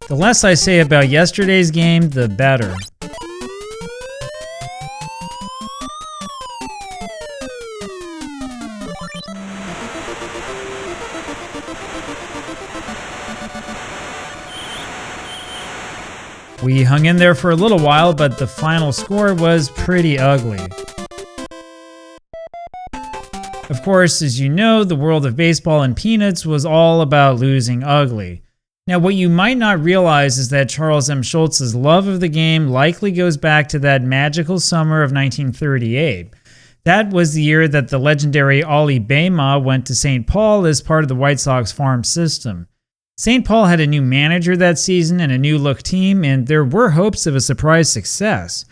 The less I say about yesterday's game, the better. We hung in there for a little while, but the final score was pretty ugly. Of course, as you know, the world of baseball and peanuts was all about losing ugly. Now, what you might not realize is that Charles M. Schultz's love of the game likely goes back to that magical summer of 1938. That was the year that the legendary Ollie Bema went to St. Paul as part of the White Sox farm system. St. Paul had a new manager that season and a new-look team, and there were hopes of a surprise success.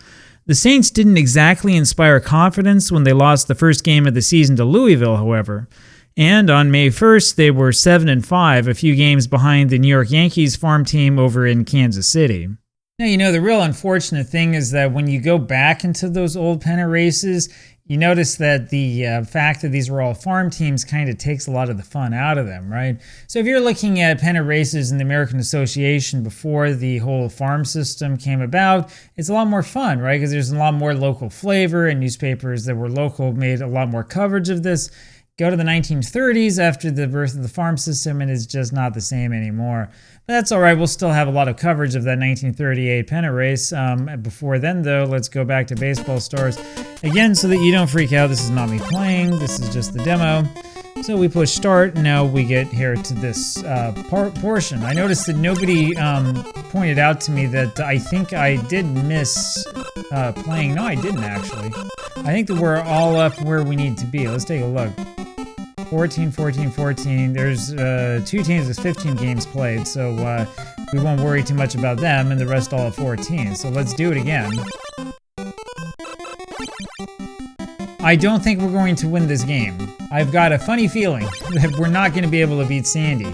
The Saints didn't exactly inspire confidence when they lost the first game of the season to Louisville, however. And on May 1st, they were 7-5, a few games behind the New York Yankees farm team over in Kansas City. Now, you know, the real unfortunate thing is that when you go back into those old pennant races, you notice that the fact that these were all farm teams kind of takes a lot of the fun out of them, right? So if you're looking at pennant races in the American Association before the whole farm system came about, it's a lot more fun, right? Because there's a lot more local flavor, and newspapers that were local made a lot more coverage of this. Go to the 1930s after the birth of the farm system, and it's just not the same anymore. But that's all right. We'll still have a lot of coverage of that 1938 pennant race. Before then, though, let's go back to baseball stars. Again, so that you don't freak out, this is not me playing. This is just the demo. So we push start, and now we get here to this portion. I noticed that nobody pointed out to me that I think I did miss playing. No, I didn't, actually. I think that we're all up where we need to be. Let's take a look. 14, 14, 14. There's 2 teams with 15 games played, so we won't worry too much about them, and the rest all at 14. So let's do it again. I don't think we're going to win this game. I've got a funny feeling that we're not going to be able to beat Sandy.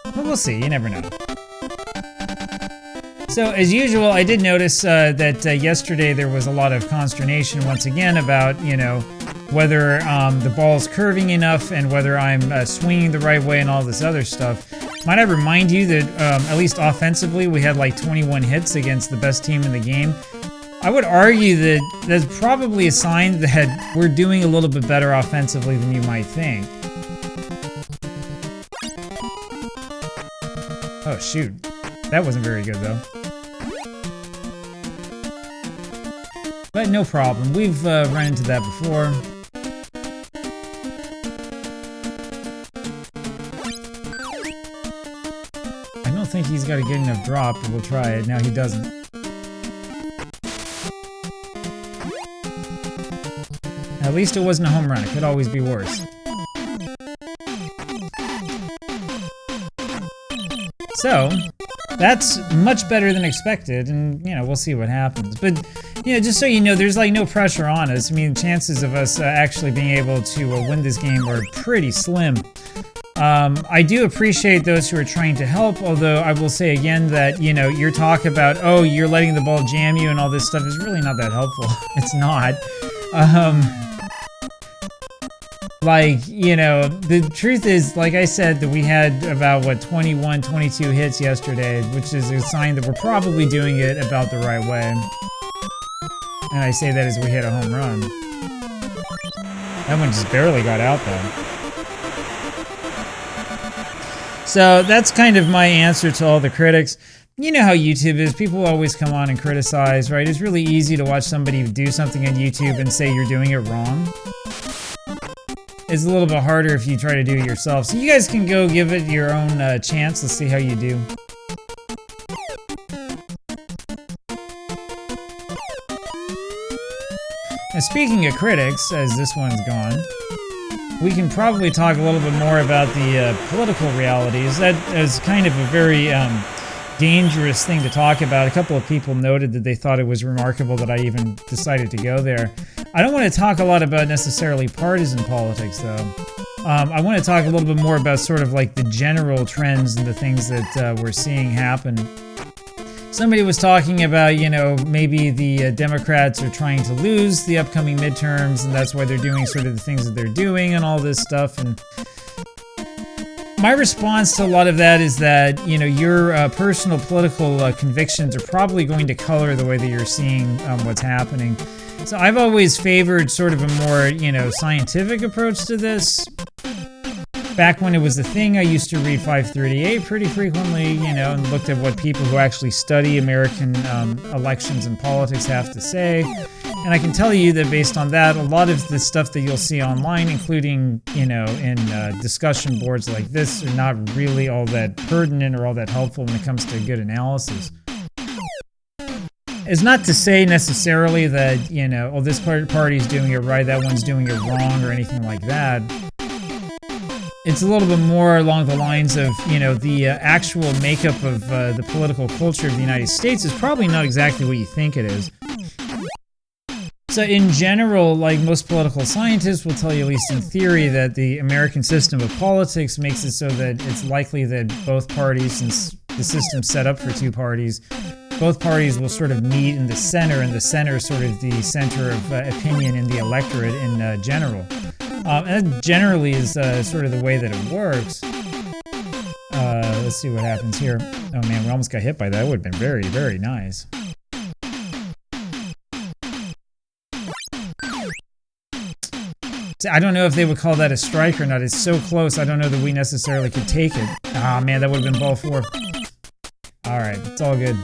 But we'll see, you never know. So, as usual, I did notice that yesterday there was a lot of consternation once again about, you know, whether the ball's curving enough and whether I'm swinging the right way and all this other stuff. Might I remind you that at least offensively we had like 21 hits against the best team in the game. I would argue that that's probably a sign that we're doing a little bit better offensively than you might think. Oh shoot, that wasn't very good though. But no problem, we've run into that before. I don't think he's got a good enough drop, but we'll try it. Now he doesn't. At least it wasn't a home run. It could always be worse. So, that's much better than expected, and, you know, we'll see what happens. But, you know, just so you know, there's, like, no pressure on us. I mean, chances of us actually being able to win this game are pretty slim. I do appreciate those who are trying to help, although I will say again that, you know, your talk about, oh, you're letting the ball jam you and all this stuff is really not that helpful. It's not. Like, you know, the truth is, like I said, that we had about, 21, 22 hits yesterday, which is a sign that we're probably doing it about the right way. And I say that as we hit a home run. That one just barely got out, though. So that's kind of my answer to all the critics. You know how YouTube is. People always come on and criticize, right? It's really easy to watch somebody do something on YouTube and say you're doing it wrong. It's a little bit harder if you try to do it yourself. So you guys can go give it your own chance. Let's see how you do. Now, speaking of critics, as this one's gone, we can probably talk a little bit more about the political realities. That is kind of a very dangerous thing to talk about. A couple of people noted that they thought it was remarkable that I even decided to go there. I don't want to talk a lot about necessarily partisan politics, though. I want to talk a little bit more about sort of like the general trends and the things that we're seeing happen. Somebody was talking about, you know, maybe the Democrats are trying to lose the upcoming midterms, and that's why they're doing sort of the things that they're doing and all this stuff. And My response to a lot of that is that, you know, your personal political convictions are probably going to color the way that you're seeing what's happening. So I've always favored sort of a more, you know, scientific approach to this. Back when it was a thing, I used to read 538 pretty frequently, you know, and looked at what people who actually study American elections and politics have to say. And I can tell you that based on that, a lot of the stuff that you'll see online, including, you know, in discussion boards like this, are not really all that pertinent or all that helpful when it comes to good analysis. It's not to say necessarily that, you know, oh, this party's doing it right, that one's doing it wrong, or anything like that. It's a little bit more along the lines of, you know, the actual makeup of the political culture of the United States is probably not exactly what you think it is. So in general, like most political scientists will tell you, at least in theory, that the American system of politics makes it so that it's likely that both parties, since the system's set up for two parties, both parties will sort of meet in the center, and the center is sort of the center of opinion in the electorate in general. And that generally is sort of the way that it works. Let's see what happens here. Oh man, we almost got hit by that. That would have been very, very nice. I don't know if they would call that a strike or not. It's so close, I don't know that we necessarily could take it. Ah, man, that would have been ball 4. Alright, it's all good.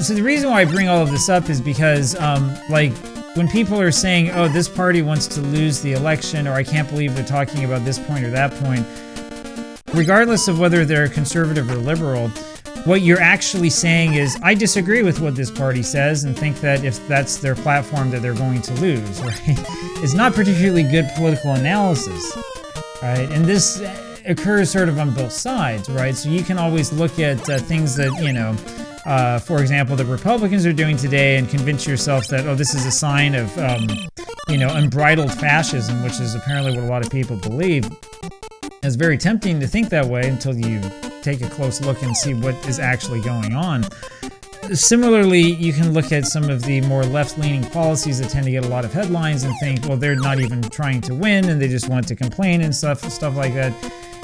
So the reason why I bring all of this up is because, like, when people are saying, oh, this party wants to lose the election, or I can't believe they're talking about this point or that point, regardless of whether they're conservative or liberal, what you're actually saying is, I disagree with what this party says and think that if that's their platform that they're going to lose, right? It's not particularly good political analysis, right? And this occurs sort of on both sides, right? So you can always look at things that, you know, for example, the Republicans are doing today and convince yourself that, oh, this is a sign of, you know, unbridled fascism, which is apparently what a lot of people believe. It's very tempting to think that way until you take a close look and see what is actually going on. Similarly, you can look at some of the more left-leaning policies that tend to get a lot of headlines and think, well, they're not even trying to win and they just want to complain and stuff like that.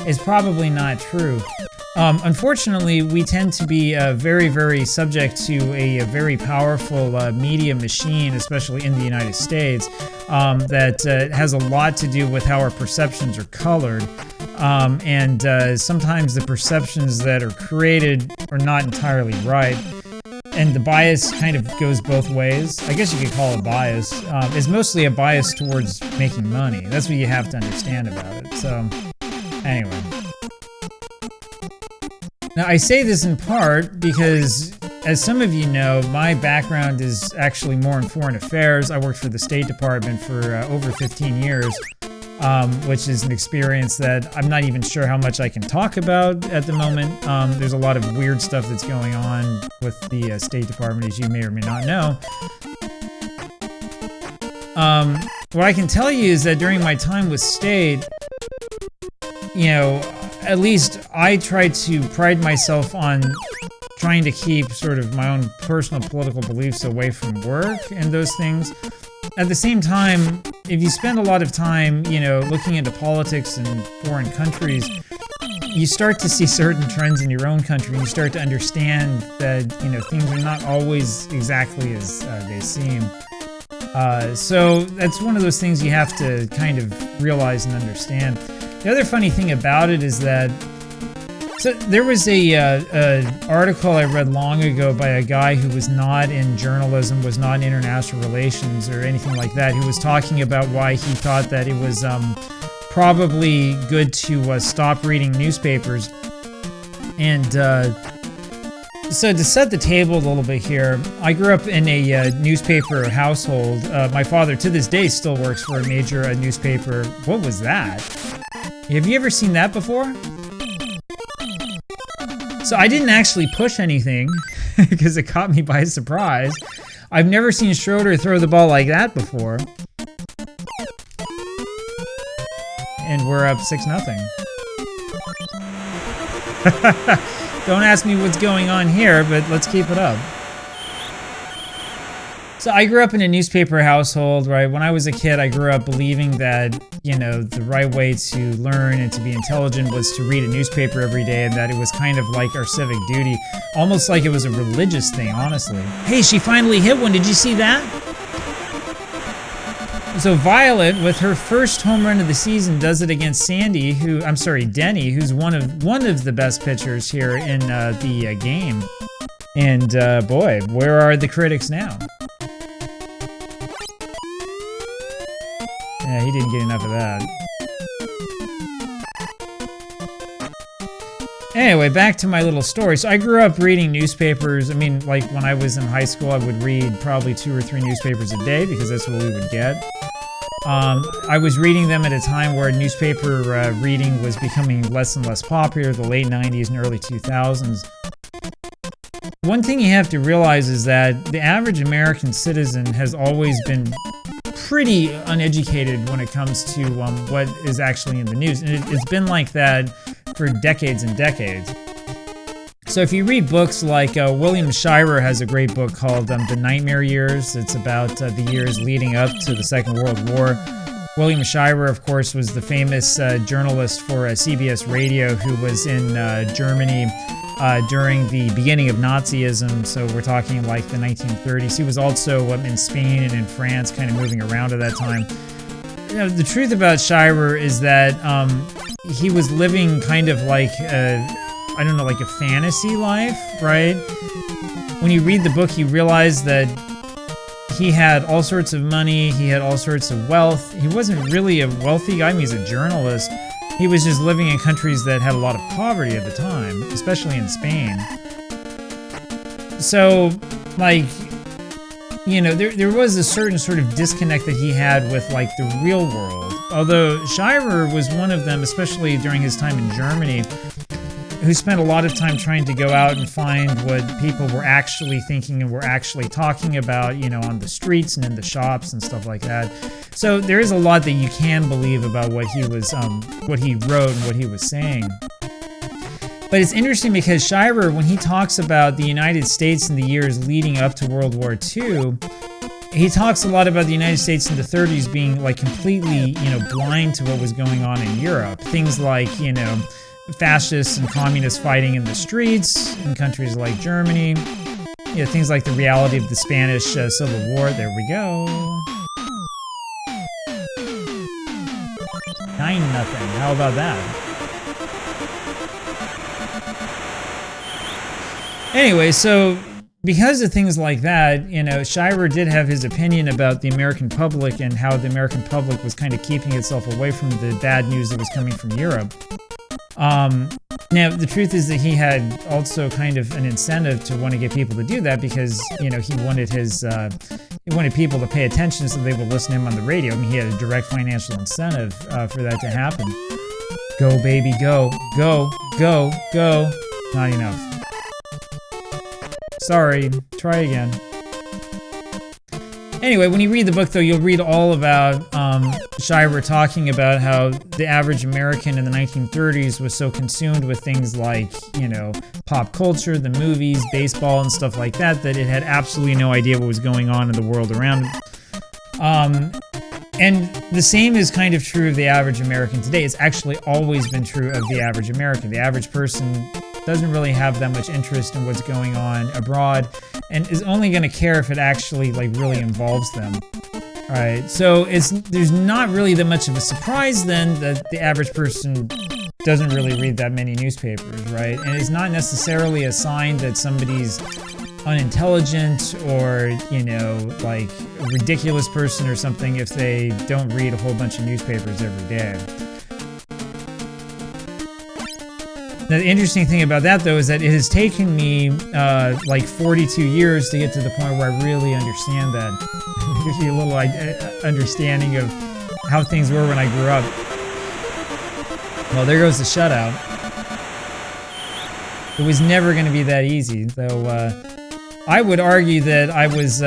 It's probably not true. Unfortunately, we tend to be very, very subject to a very powerful media machine, especially in the United States, that has a lot to do with how our perceptions are colored. And sometimes the perceptions that are created are not entirely right. And the bias kind of goes both ways. I guess you could call it bias. It's mostly a bias towards making money. That's what you have to understand about it. So, anyway. Now, I say this in part because, as some of you know, my background is actually more in foreign affairs. I worked for the State Department for over 15 years, which is an experience that I'm not even sure how much I can talk about at the moment. There's a lot of weird stuff that's going on with the State Department, as you may or may not know. What I can tell you is that during my time with State, you know, at least I tried to pride myself on trying to keep sort of my own personal political beliefs away from work and those things. At the same time, if you spend a lot of time, you know, looking into politics in foreign countries, you start to see certain trends in your own country, and you start to understand that, you know, things are not always exactly as they seem. So that's one of those things you have to kind of realize and understand. The other funny thing about it is that, so there was a article I read long ago by a guy who was not in journalism, was not in international relations or anything like that, who was talking about why he thought that it was probably good to stop reading newspapers. And so to set the table a little bit here, I grew up in a newspaper household. My father, to this day, still works for a major newspaper. What was that? Have you ever seen that before? So I didn't actually push anything because it caught me by surprise. I've never seen Schroeder throw the ball like that before. And we're up 6-0. Don't ask me what's going on here, but let's keep it up. So I grew up in a newspaper household, right? When I was a kid, I grew up believing that, you know, the right way to learn and to be intelligent was to read a newspaper every day, and that it was kind of like our civic duty, almost like it was a religious thing, honestly. Hey, she finally hit one. Did you see that? So Violet, with her first home run of the season, does it against Denny, who's one of the best pitchers here in the game. And boy, where are the critics now? Yeah, he didn't get enough of that. Anyway, back to my little story. So I grew up reading newspapers. I mean, like when I was in high school, I would read probably 2 or 3 newspapers a day because that's what we would get. I was reading them at a time where newspaper reading was becoming less and less popular, the late 90s and early 2000s. One thing you have to realize is that the average American citizen has always been pretty uneducated when it comes to what is actually in the news. And it's been like that for decades and decades. So if you read books like William Shirer has a great book called The Nightmare Years. It's about the years leading up to the Second World War. William Shirer, of course, was the famous journalist for CBS Radio who was in Germany during the beginning of Nazism, so we're talking like the 1930s. He was also in Spain and in France, kind of moving around at that time. You know, the truth about Shirer is that he was living kind of like like a fantasy life, right? When you read the book, you realize that he had all sorts of money, he had all sorts of wealth. He wasn't really a wealthy guy. I mean, he's a journalist. He was just living in countries that had a lot of poverty at the time, especially in Spain. So, like, you know, there was a certain sort of disconnect that he had with, like, the real world. Although Shirer was one of them, especially during his time in Germany, who spent a lot of time trying to go out and find what people were actually thinking and were actually talking about, you know, on the streets and in the shops and stuff like that. So there is a lot that you can believe about what he was, what he wrote and what he was saying. But it's interesting because Shirer, when he talks about the United States in the years leading up to World War II, he talks a lot about the United States in the 30s being like completely, you know, blind to what was going on in Europe. Things like, you know, fascists and communists fighting in the streets in countries like Germany. You know, things like the reality of the Spanish Civil War. There we go. 9-0. How about that? Anyway, so because of things like that, you know, Shirer did have his opinion about the American public and how the American public was kind of keeping itself away from the bad news that was coming from Europe. Now, the truth is that he had also kind of an incentive to want to get people to do that because, you know, he wanted people to pay attention so they would listen to him on the radio. I mean, he had a direct financial incentive for that to happen. Go, baby, go. Go, go, go. Not enough. Sorry, try again. Anyway, when you read the book, though, you'll read all about Shirer talking about how the average American in the 1930s was so consumed with things like, you know, pop culture, the movies, baseball, and stuff like that, that it had absolutely no idea what was going on in the world around it. And the same is kind of true of the average American today. It's actually always been true of the average American. The average person doesn't really have that much interest in what's going on abroad and is only going to care if it actually like really involves them. All right, so there's not really that much of a surprise then that the average person doesn't really read that many newspapers, right? And it's not necessarily a sign that somebody's unintelligent or, you know, like a ridiculous person or something if they don't read a whole bunch of newspapers every day. Now, the interesting thing about that, though, is that it has taken me like 42 years to get to the point where I really understand that. Gives you a little understanding of how things were when I grew up. Well, there goes the shutout. It was never going to be that easy, though. I would argue that I was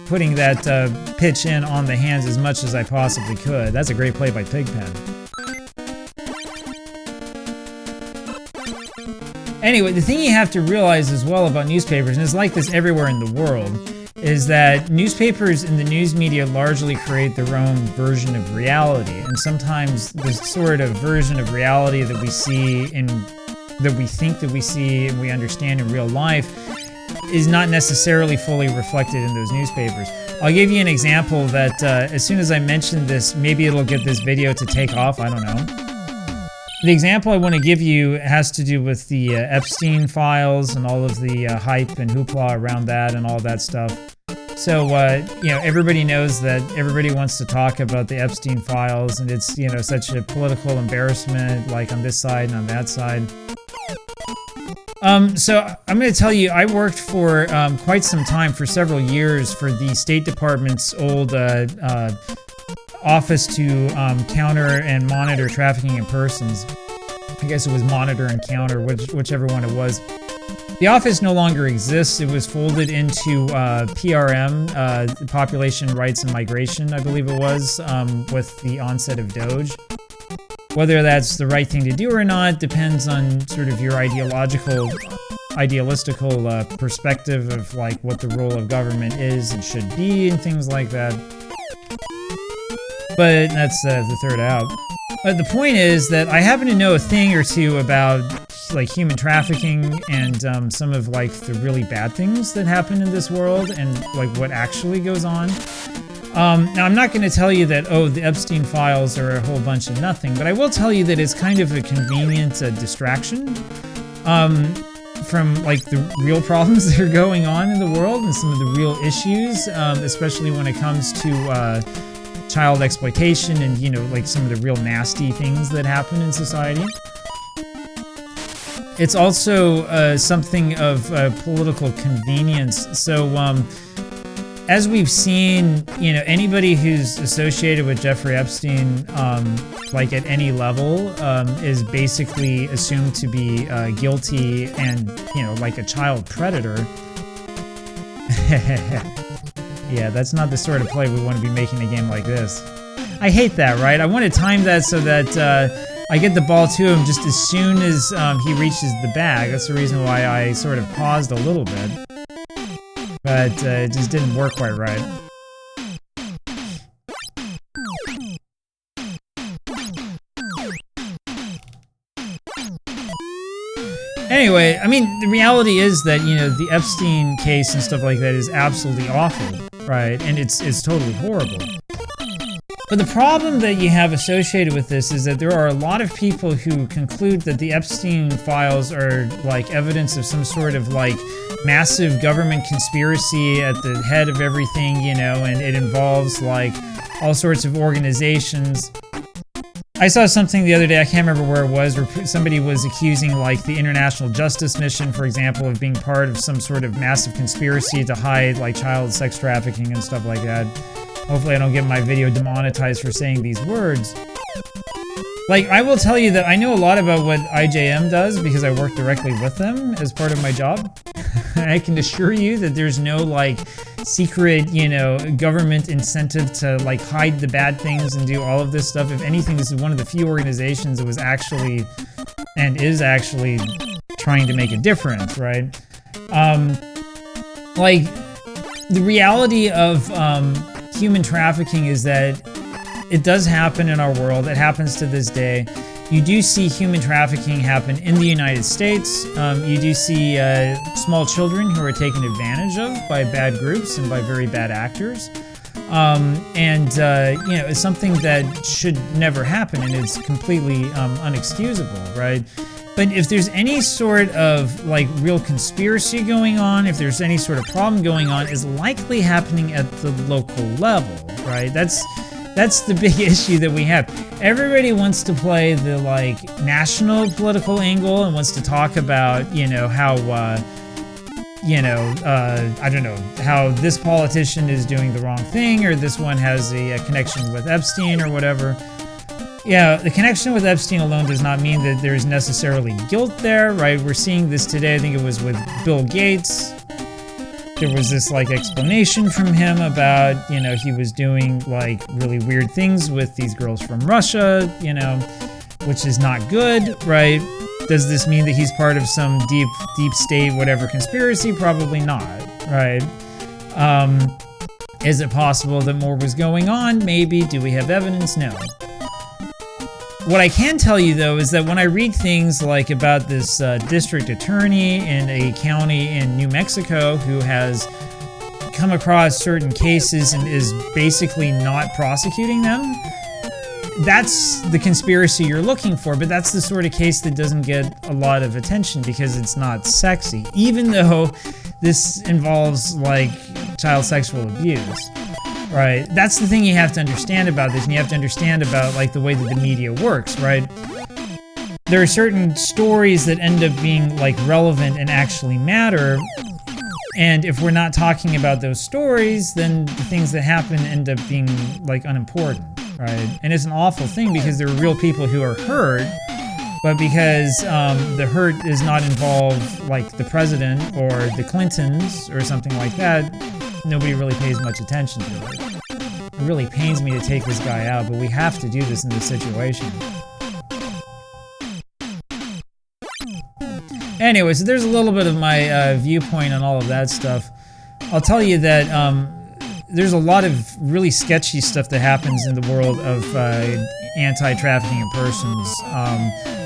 putting that pitch in on the hands as much as I possibly could. That's a great play by Pigpen. Anyway, the thing you have to realize as well about newspapers, and it's like this everywhere in the world, is that newspapers and the news media largely create their own version of reality. And sometimes the sort of version of reality that we see that we think that we see and we understand in real life is not necessarily fully reflected in those newspapers. I'll give you an example that as soon as I mention this, maybe it'll get this video to take off, I don't know. The example I want to give you has to do with the Epstein files and all of the hype and hoopla around that and all that stuff. So, you know, everybody knows that everybody wants to talk about the Epstein files, and it's, you know, such a political embarrassment, like on this side and on that side. So I'm going to tell you, I worked for quite some time, for several years, for the State Department's old office to counter and monitor trafficking in persons. I guess it was monitor and counter, whichever one it was. The office no longer exists. It was folded into PRM, Population Rights and Migration, I believe it was, with the onset of Doge. Whether that's the right thing to do or not depends on sort of your idealistical perspective of like what the role of government is and should be and things like that. But that's the third out. But the point is that I happen to know a thing or two about like human trafficking and some of like the really bad things that happen in this world and like what actually goes on. Now I'm not going to tell you that, oh, the Epstein files are a whole bunch of nothing, but I will tell you that it's kind of a convenient distraction from like the real problems that are going on in the world and some of the real issues, especially when it comes to child exploitation and, you know, like some of the real nasty things that happen in society. It's also something of political convenience. So as we've seen, you know, anybody who's associated with Jeffrey Epstein, like at any level, is basically assumed to be guilty and, you know, like a child predator. Yeah, that's not the sort of play we want to be making a game like this. I hate that, right? I want to time that so that I get the ball to him just as soon as he reaches the bag. That's the reason why I sort of paused a little bit. But it just didn't work quite right. Anyway, I mean, the reality is that, you know, the Epstein case and stuff like that is absolutely awful, right? And it's totally horrible. But the problem that you have associated with this is that there are a lot of people who conclude that the Epstein files are like evidence of some sort of like massive government conspiracy at the head of everything, you know, and it involves like all sorts of organizations. I saw something the other day, I can't remember where it was, where somebody was accusing like the International Justice Mission, for example, of being part of some sort of massive conspiracy to hide like child sex trafficking and stuff like that. Hopefully I don't get my video demonetized for saying these words. Like, I will tell you that I know a lot about what IJM does because I work directly with them as part of my job. I can assure you that there's no, like, secret, you know, government incentive to, like, hide the bad things and do all of this stuff. If anything, this is one of the few organizations that was actually, and is actually, trying to make a difference, right? Like, the reality of human trafficking is that it does happen in our world. It happens to this day. You do see human trafficking happen in the United States. You do see small children who are taken advantage of by bad groups and by very bad actors. You know, it's something that should never happen, and it's completely unexcusable, right? But if there's any sort of like real conspiracy going on, if there's any sort of problem going on, it's likely happening at the local level, right? That's the big issue that we have. Everybody wants to play the like national political angle and wants to talk about, you know, how, I don't know, how this politician is doing the wrong thing, or this one has a connection with Epstein or whatever. Yeah, the connection with Epstein alone does not mean that there's necessarily guilt there, right? We're seeing this today. I think it was with Bill Gates. There was this like explanation from him about, you know, he was doing like really weird things with these girls from Russia, you know, which is not good, right? Does this mean that he's part of some deep state, whatever conspiracy? Probably not, right? Is it possible that more was going on? Maybe. Do we have evidence? No. What I can tell you, though, is that when I read things like about this district attorney in a county in New Mexico who has come across certain cases and is basically not prosecuting them, that's the conspiracy you're looking for, but that's the sort of case that doesn't get a lot of attention because it's not sexy, even though this involves, like, child sexual abuse. Right, that's the thing you have to understand about this, and you have to understand about, like, the way that the media works, right? There are certain stories that end up being, like, relevant and actually matter, and if we're not talking about those stories, then the things that happen end up being, like, unimportant, right? And it's an awful thing because there are real people who are hurt, but because the hurt is not involved, like, the president or the Clintons or something like that, nobody really pays much attention to it. It really pains me to take this guy out, but we have to do this in this situation. Anyway, so there's a little bit of my viewpoint on all of that stuff. I'll tell you that there's a lot of really sketchy stuff that happens in the world of anti-trafficking in persons,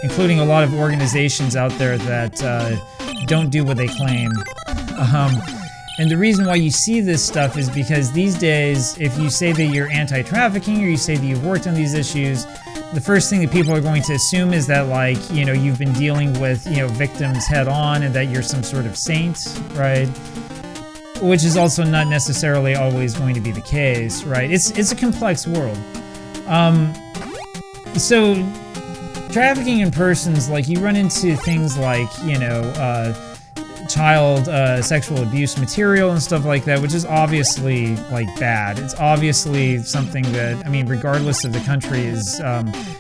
including a lot of organizations out there that don't do what they claim. And the reason why you see this stuff is because these days, if you say that you're anti-trafficking or you say that you've worked on these issues, the first thing that people are going to assume is that, like, you know, you've been dealing with, you know, victims head on and that you're some sort of saint, right? Which is also not necessarily always going to be the case, right? It's a complex world. So trafficking in persons, like, you run into things like, you know, child sexual abuse material and stuff like that, which is obviously, like, bad. It's obviously something that, I mean, regardless of the country, is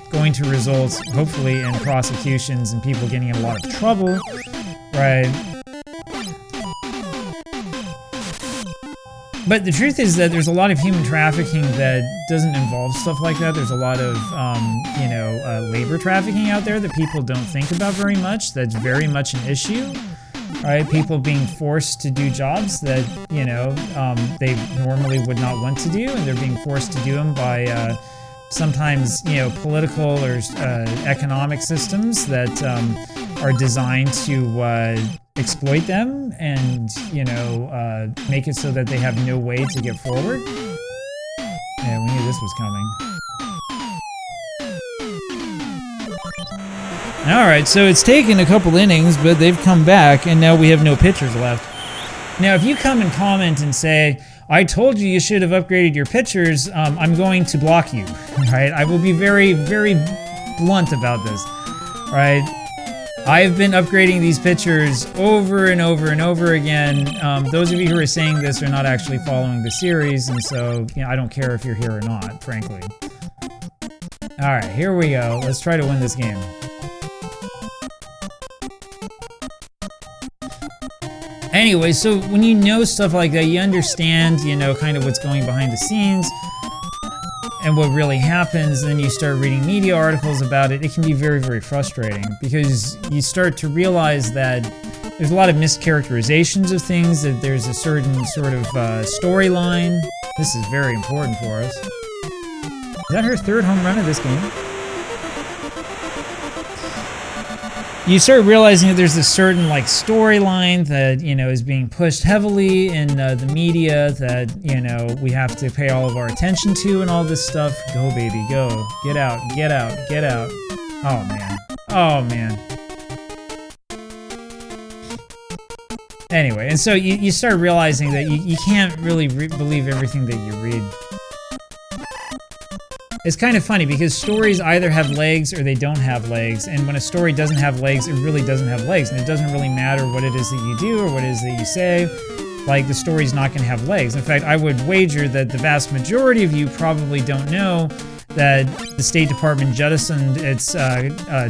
going to result, hopefully, in prosecutions and people getting in a lot of trouble, right? But the truth is that there's a lot of human trafficking that doesn't involve stuff like that. There's a lot of, you know, labor trafficking out there that people don't think about very much. That's very much an issue. Right, people being forced to do jobs that, you know, they normally would not want to do, and they're being forced to do them by sometimes, you know, political or economic systems that are designed to exploit them and, you know, make it so that they have no way to get forward. Yeah, we knew this was coming. Alright, so it's taken a couple innings, but they've come back, and now we have no pitchers left. Now, if you come and comment and say, I told you you should have upgraded your pitchers, I'm going to block you, right? I will be very, very blunt about this, right? I've been upgrading these pitchers over and over and over again. Those of you who are saying this are not actually following the series, and so, you know, I don't care if you're here or not, frankly. Alright, here we go. Let's try to win this game. Anyway, so when you know stuff like that, you understand, you know, kind of what's going behind the scenes and what really happens, then you start reading media articles about it. It can be very, very frustrating because you start to realize that there's a lot of mischaracterizations of things, that there's a certain sort of storyline. This is very important for us. Is that her third home run of this game? You start realizing that there's a certain, like, storyline that, you know, is being pushed heavily in the media that, you know, we have to pay all of our attention to and all this stuff. Go, baby, go. Get out, get out, get out. Oh, man. Oh, man. Anyway, and so you start realizing that you can't really believe everything that you read. It's kind of funny because stories either have legs or they don't have legs, and when a story doesn't have legs, it really doesn't have legs, and it doesn't really matter what it is that you do or what it is that you say. Like, the story's not going to have legs. In fact, I would wager that the vast majority of you probably don't know that the State Department jettisoned its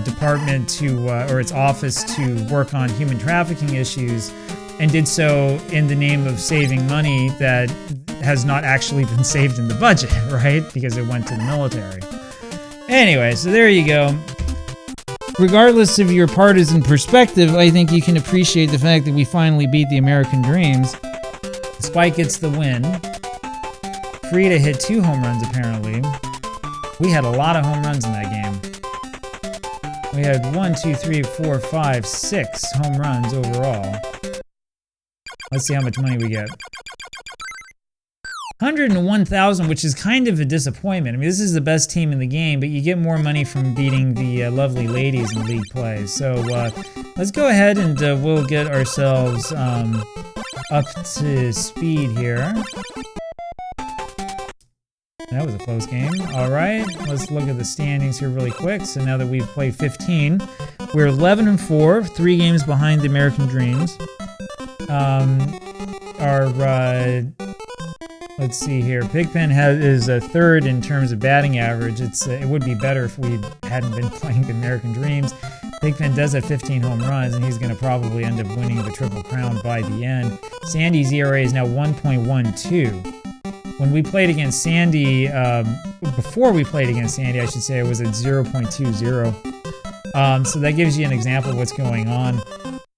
department to, or its office to work on human trafficking issues, and did so in the name of saving money that has not actually been saved in the budget, right? Because it went to the military. Anyway, so there you go. Regardless of your partisan perspective, I think you can appreciate the fact that we finally beat the American dreams. Spike gets the win. Frida hit 2 home runs, apparently. We had a lot of home runs in that game. We had 1, 2, 3, 4, 5, 6 home runs overall. Let's see how much money we get. 101,000, which is kind of a disappointment. I mean, this is the best team in the game, but you get more money from beating the lovely ladies in league play. So let's go ahead and we'll get ourselves up to speed here. That was a close game. All right, let's look at the standings here really quick. So now that we've played 15, we're 11-4, 3 games behind the American Dreams. Let's see here. Pigpen is a 3rd in terms of batting average. It would be better if we hadn't been playing the American Dreams. Pigpen does have 15 home runs, and he's going to probably end up winning the Triple Crown by the end. Sandy's ERA is now 1.12. When we played against Sandy, before we played against Sandy, I should say, it was at 0.20. So that gives you an example of what's going on.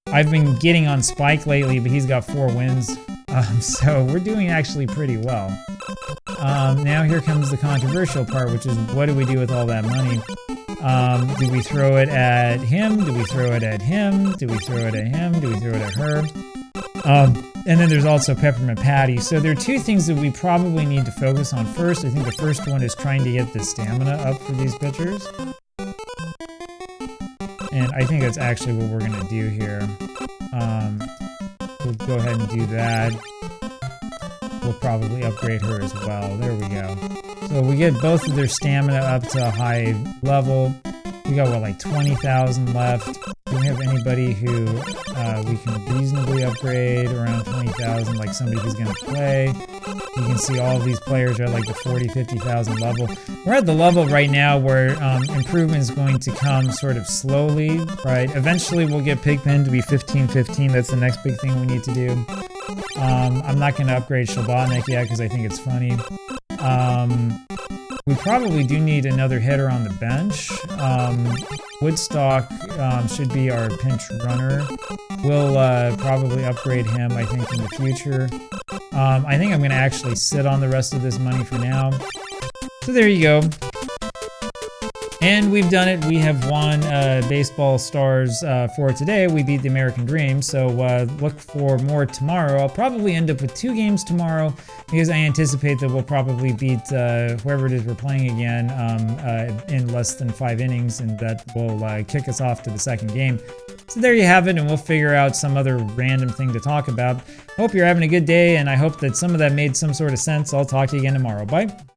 I've been getting on Spike lately, but he's got 4 wins. So we're doing actually pretty well. Now here comes the controversial part, which is what do we do with all that money? Do we throw it at him? Do we throw it at him? Do we throw it at him? Do we throw it at her? And then there's also Peppermint Patty. So there are 2 things that we probably need to focus on first. I think the first one is trying to get the stamina up for these pitchers. And I think that's actually what we're going to do here. We'll go ahead and do that. We'll probably upgrade her as well. There we go. So we get both of their stamina up to a high level. We got, what, like 20,000 left. Do we have anybody who we can reasonably upgrade around 20,000, like somebody who's going to play? You can see all of these players are at like the 40, 50,000 level. We're at the level right now where improvement is going to come sort of slowly, right? Eventually we'll get Pigpen to be 15-15. That's the next big thing we need to do. I'm not going to upgrade Shalbotnik yet because I think it's funny. We probably do need another hitter on the bench. Woodstock should be our pinch runner. We'll probably upgrade him, I think, in the future. I think I'm going to actually sit on the rest of this money for now. So there you go. And we've done it. We have won Baseball Stars for today. We beat the American Dream, so look for more tomorrow. I'll probably end up with 2 games tomorrow because I anticipate that we'll probably beat whoever it is we're playing again in less than 5 innings, and that will kick us off to the second game. So there you have it, and we'll figure out some other random thing to talk about. Hope you're having a good day, and I hope that some of that made some sort of sense. I'll talk to you again tomorrow. Bye.